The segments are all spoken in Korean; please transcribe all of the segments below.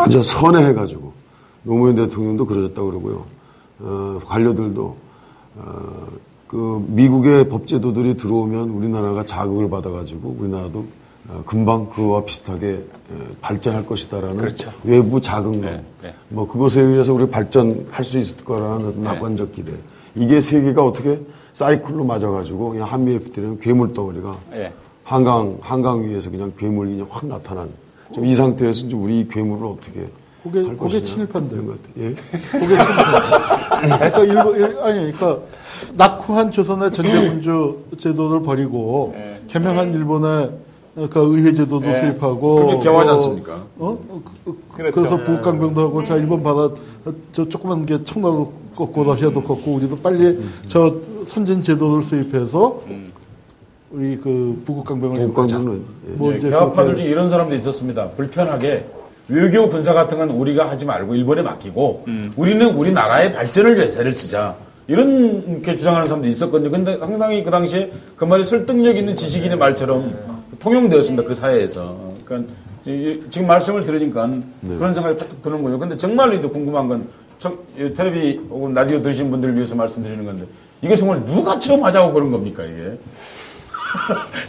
아주 선회해가지고 노무현 대통령도 그러셨다고 그러고요. 관료들도 그 미국의 법제도들이 들어오면 우리나라가 자극을 받아가지고 우리나라도 금방 그와 비슷하게 발전할 것이다라는 그렇죠. 외부 자극론, 뭐 그것에 의해서 우리 발전할 수 있을 거라는 낙관적 기대. 이게 세계가 어떻게 사이클로 맞아가지고 그냥 한미 FTA는 괴물 덩어리가 한강 위에서 그냥 괴물이 그냥 확 나타난. 지금 이 상태에서 이제 우리 괴물을 어떻게 그게 친일파인데요. 예? 그게 친일파. 그러니까 낙후한 조선의 전제군주 제도를 버리고 개명한 일본의 그 의회 제도도 수입하고 그게 개화지 않습니까? 그래서 북강병도 하고 자 일본 바다 저 조그만 게 청나도 꺾고 러시아도 꺾고 우리도 빨리 저 선진 제도를 수입해서 우리 그 부국강병을 일으키자. 개화파들 중에 이런 사람도 있었습니다. 불편하게 외교 군사 같은 건 우리가 하지 말고 일본에 맡기고 우리는 우리나라의 발전을 위해서 애를 쓰자. 이렇게 주장하는 사람도 있었거든요. 근데 상당히 그 당시에 그 말이 설득력 있는 지식인의 말처럼 통용되었습니다. 그 사회에서. 그러니까 지금 말씀을 들으니까 그런 생각이 팍 드는 거예요. 근데 정말로 궁금한 건 텔레비 혹은 라디오 들으신 분들을 위해서 말씀드리는 건데 이게 정말 누가 처음 하자고 그런 겁니까 이게?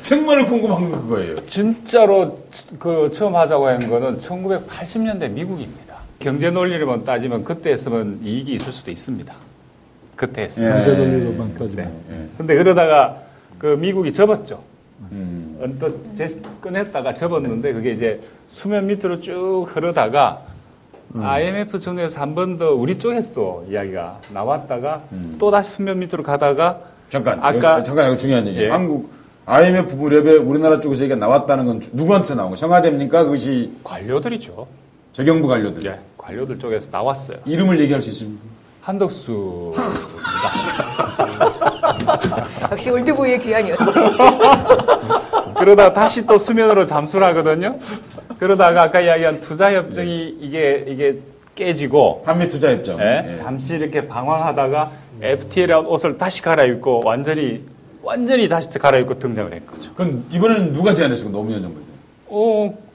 정말 궁금한 건 그거예요. 진짜로 그 처음 하자고 한 거는 1980년대 미국입니다. 경제 논리로만 따지면 그때 했으면 이익이 있을 수도 있습니다. 그때 했으면. 경제 논리로만 따지면. 근데 그러다가 그 미국이 접었죠. 언뜻 꺼냈다가 접었는데 그게 이제 수면 밑으로 쭉 흐르다가 IMF 전후에서 한 번 더 우리 쪽에서도 이야기가 나왔다가 또 다시 수면 밑으로 가다가 잠깐 이거 중요한 얘기예요. 한국 IMF 무렵에 우리나라 쪽에서 얘기가 나왔다는 건 누구한테 나온 거예요? 청와대입니까? 그것이 관료들이죠. 재경부 관료들. 예, 관료들 쪽에서 나왔어요. 이름을 얘기할 수 있습니까? 한덕수. 역시 올드보이의 귀환이었어요. 그러다 다시 또 수면으로 잠수를 하거든요. 그러다가 아까 이야기한 투자협정이 이게 깨지고. 한미 투자협정. 잠시 이렇게 방황하다가 FTA라는 옷을 다시 갈아입고 완전히 다시 갈아입고 등장을 한 거죠. 그럼 이번에는 누가 제안했어요? 노무현 정부에.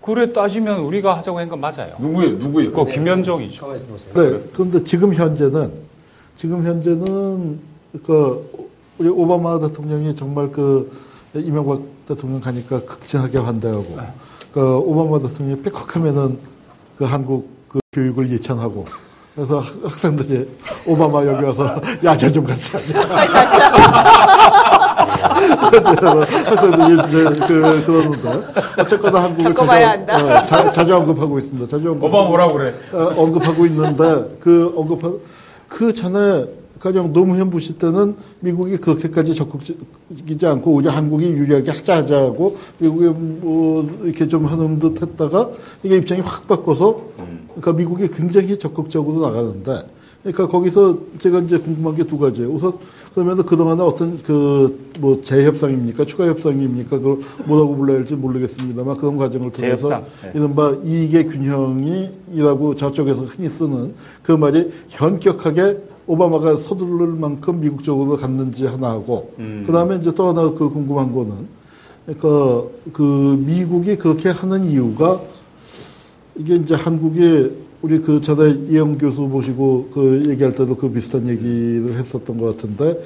그래 따지면 우리가 하자고 한 건 맞아요. 누구예요? 그 김현종이죠. 네. 그런데 지금 현재는 그 우리 오바마 대통령이 정말 그 이명박 대통령 가니까 극진하게 반대하고 그 오바마 대통령이 빽빽하면은 그 한국 그 교육을 예찬하고 그래서 학생들이 오바마 여기 와서 야자 좀 같이 하자. 학생들이 그러는데 어쨌거나 한국을 자주 언급하고 있습니다. 오바마 뭐라고 그래? 언급하고 있는데 그 전에 가령 노무현 부시 때는 미국이 그렇게까지 적극적이지 않고 오히려 한국이 유리하게 하자고 미국이 뭐 이렇게 좀 하는 듯 했다가 이게 입장이 확 바꿔서 그러니까 미국이 굉장히 적극적으로 나가는데 그러니까 거기서 제가 이제 궁금한 게 두 가지예요. 우선 그러면은 그동안에 어떤 뭐 재협상입니까? 추가 협상입니까? 그걸 뭐라고 불러야 할지 모르겠습니다만 그런 과정을 통해서 이른바 이익의 균형이라고 저쪽에서 흔히 쓰는 그 말이 현격하게 오바마가 서두를 만큼 미국 쪽으로 갔는지 하나 하고 그 다음에 이제 또 하나 그 궁금한 거는 그러니까 그 미국이 그렇게 하는 이유가 이게 이제 한국이 우리 그 전에 이영 교수 모시고 그 얘기할 때도 그 비슷한 얘기를 했었던 것 같은데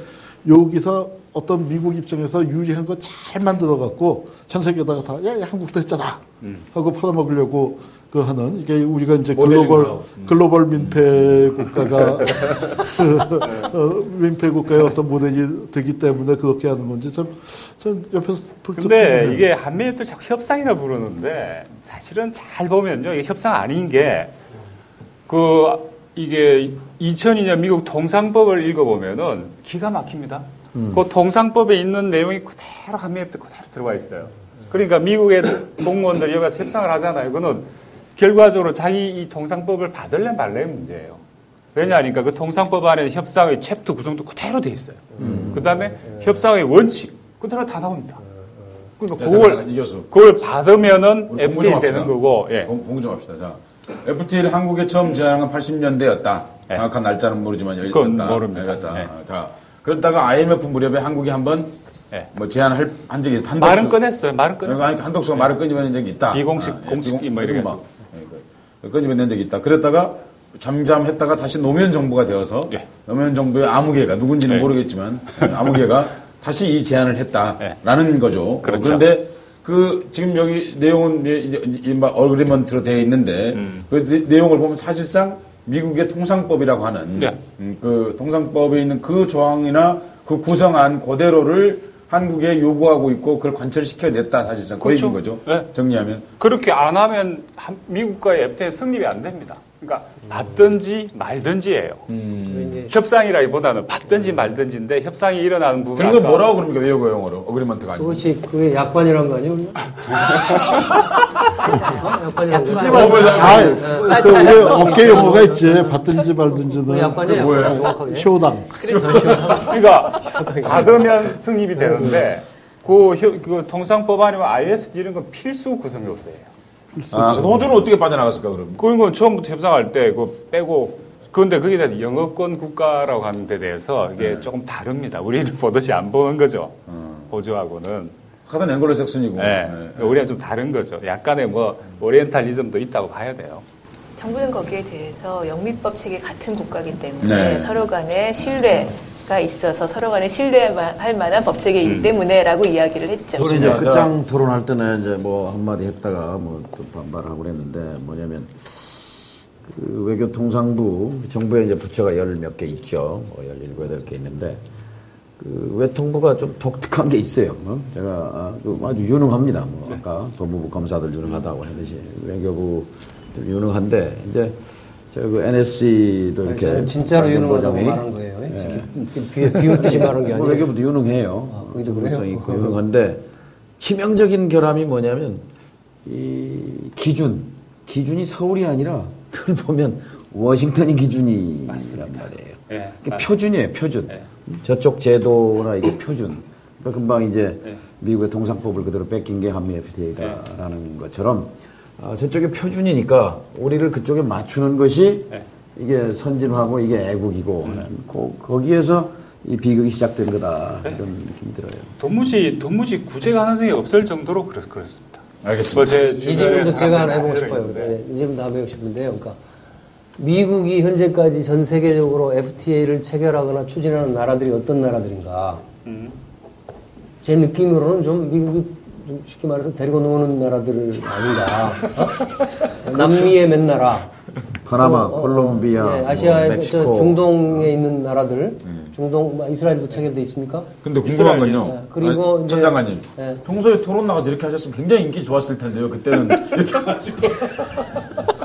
여기서 어떤 미국 입장에서 유리한 거 잘 만들어갖고 전 세계에다가 다 야 한국도 했잖아 하고 팔아먹으려고 그 하는 이게 우리가 이제 글로벌 민폐 국가가 민폐 국가의 어떤 모델이 되기 때문에 그렇게 하는 건지 참 옆에서 근데 이게 한미애들 자꾸 협상이라 부르는데 사실은 잘 보면요 이게 협상 아닌 게 이게 2002년 미국 통상법을 읽어보면은 기가 막힙니다. 그 통상법에 있는 내용이 그대로 한미애들 그대로 들어가 있어요. 그러니까 미국의 공무원들이 여기 가서 협상을 하잖아요. 그거는 결과적으로 자기 이 통상법을 받을래 말래의 문제예요. 왜냐하니까 그 통상법 안에 협상의 챕터 구성도 그대로 돼 있어요. 그 다음에 협상의 원칙 그대로 다 나옵니다. 그러니까 그걸 받으면은 FTA 되는 거고. 예. 공부 좀 합시다. 자, FTA를 한국에 처음 제안한 건 80년대였다. 정확한 날짜는 모르지만 그건 모릅니다. 그러다가 IMF 무렵에 한국이 한번 뭐 제안을 한 적이 있어. 말은 꺼냈어요. 말은 꺼냈어요. 한덕수가 말을 끊이는 적이 있다. 비공식 뭐 이렇게. 낸 적이 있다. 그랬다가 잠잠했다가 다시 노무현 정부가 되어서 노무현 정부의 아무개가 누군지는 모르겠지만 아무개가 다시 이 제안을 했다라는 거죠. 그렇죠. 그런데 지금 여기 내용은 어그리먼트로 되어 있는데 그 내용을 보면 사실상 미국의 통상법이라고 하는 그 통상법에 있는 그 조항이나 그 구성안 그대로를 한국에 요구하고 있고 그걸 관철시켜냈다 사실상 그 얘기인 거죠. 정리하면. 그렇게 안 하면 미국과의 FTA 성립이 안 됩니다. 그러니까 받든지 말든지예요. 협상이라기보다는 받든지 말든지인데 협상이 일어나는 부분. 그런 건 뭐라고 그럽니까? 외국어 영어로 어그리먼트가 아니고. 그것이 그게 약관이란 거 아니에요? 그 우리 업계 용어가 있지. 받든지 말든지는. 약관이에요. 뭐예요? 쇼당. 그러니까 받으면 성립이 되는데 그 통상법안이면 ISD 이런 건 필수 구성 요소예요. 호주는 어떻게 빠져나갔을까 그럼? 그건 처음부터 협상할 때 그거 빼고 그런데 거기에 대해서 영어권 국가라고 하는 데 대해서 이게 조금 다릅니다. 우리는 보듯이 안 보는 거죠. 호주하고는. 하여튼 앵글로색슨이고. 우리가 좀 다른 거죠. 약간의 오리엔탈리즘도 있다고 봐야 돼요. 정부는 거기에 대해서 영미법 체계 같은 국가이기 때문에 서로 간에 신뢰가 있어서 서로 간에 신뢰할 만한 법 체계이기 때문에라고 이야기를 했죠. 우리 이제 끝장 토론할 때는 이제 한마디 했다가 또 반발을 하고 그랬는데 뭐냐면 그 외교통상부 정부에 이제 부처가 10몇 개 있죠. 17, 8개 있는데 그 외통부가 좀 독특한 게 있어요. 제가 아주 유능합니다. 아까 법무부 검사들 유능하다고 하듯이 외교부들 유능한데 이제 제가 그 NSC도 이렇게 진짜로 유능하다고 말한 거예요. 비웃듯이 말한 게 아니에요. 외교부도 유능해요. 유능성이 있고 유능한데 치명적인 결함이 뭐냐면 이 기준이 서울이 아니라 늘 보면 워싱턴이 기준이란 말이에요. 그러니까 표준이에요, 표준. 저쪽 제도나 이게 표준. 그러니까 금방 이제 미국의 통상법을 그대로 뺏긴 게 한미 FTA다라는 것처럼 저쪽에 표준이니까 우리를 그쪽에 맞추는 것이 이게 선진화고 이게 애국이고 거기에서 이 비극이 시작된 거다 이런 느낌이 들어요. 도무지 구제 가능성이 없을 정도로 그렇습니다. 알겠습니다. 이 질문도 제가 하나 해보고 싶어요. 이 질문도 한번 해보고 싶은데요. 그러니까 미국이 현재까지 전 세계적으로 FTA를 체결하거나 추진하는 나라들이 어떤 나라들인가? 제 느낌으로는 좀 미국이 좀 쉽게 말해서 데리고 노는 나라들 아닌가? 남미의 몇 나라, 파나마, 콜롬비아, 아시아의 멕시코, 중동에 있는 나라들, 중동 이스라엘도 체결돼 있습니까? 근데 궁금한 건요. 그리고 전 장관님, 평소에 토론 나가서 이렇게 하셨으면 굉장히 인기 좋았을 텐데요. 그때는 이렇게 해가지고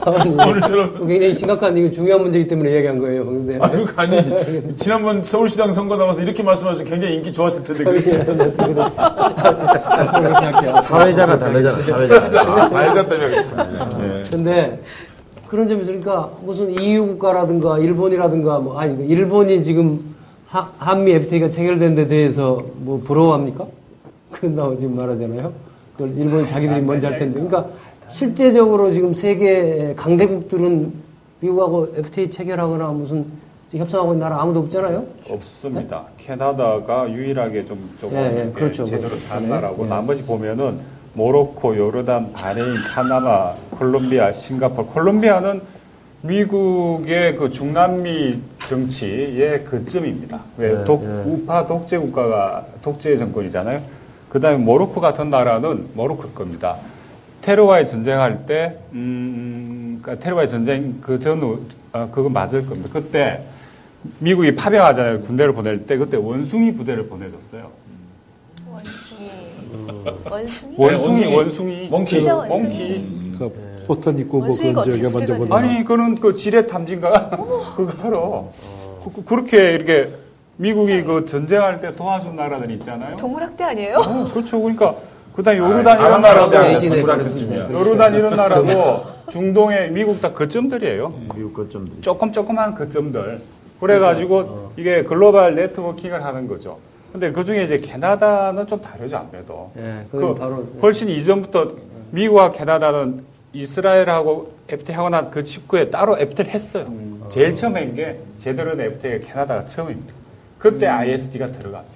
오늘처럼 굉장히 심각한 이거 중요한 문제이기 때문에 이야기한 거예요. 근데 아니 지난번 서울시장 선거 나가서 이렇게 말씀하시고 굉장히 인기 좋았을 텐데 그랬어요. 사회자가 다르잖아. 사회자. 사회자 때문에. 근데 그런 점에서 그러니까 무슨 EU 국가라든가 일본이라든가 일본이 지금 한미 FTA가 체결된 데 대해서 부러워합니까? 그런다고 지금 말하잖아요. 그걸 일본이 자기들이 먼저 할 텐데. 그러니까 실제적으로 지금 세계 강대국들은 미국하고 FTA 체결하거나 무슨 협상하고 있는 나라 아무도 없잖아요? 없습니다. 캐나다가 유일하게 조금 그렇죠. 제대로 산 나라고 나머지 보면은 모로코, 요르단, 바레인, 파나마, 콜롬비아, 싱가포르. 콜롬비아는 미국의 그 중남미 정치의 거점입니다. 우파 독재 국가가 독재 정권이잖아요. 그 다음에 모로코 같은 나라는 모로코 겁니다. 테러와의 전쟁할 때, 테러와의 전쟁 그 전후, 그거 맞을 겁니다. 그때 미국이 파병하잖아요. 군대를 보낼 때 그때 원숭이 부대를 보내줬어요. 원숭이. 몽키. 포탄 있고 건지가 먼저 보내. 아니, 그는 그 지뢰 탐진가 그거 하러. 그렇게 이렇게 미국이 그 전쟁할 때 도와준 나라들 있잖아요. 동물학대 아니에요? 그렇죠. 그러니까 그다음에 요르단 이런 나라도 요르단 이런 나라도 중동의 미국 다 거점들이에요. 미국 거점들. 조그만 거점들. 그래가지고 이게 글로벌 네트워킹을 하는 거죠. 근데 그 중에 이제 캐나다는 좀 다르죠, 아무래도. 훨씬 이전부터 미국과 캐나다는 이스라엘하고 FTA 하고 난 그 직후에 따로 FTA를 했어요. 제일 처음 한 게 제대로 된 FTA가 캐나다가 처음입니다. 그때 ISD가 들어갑니다.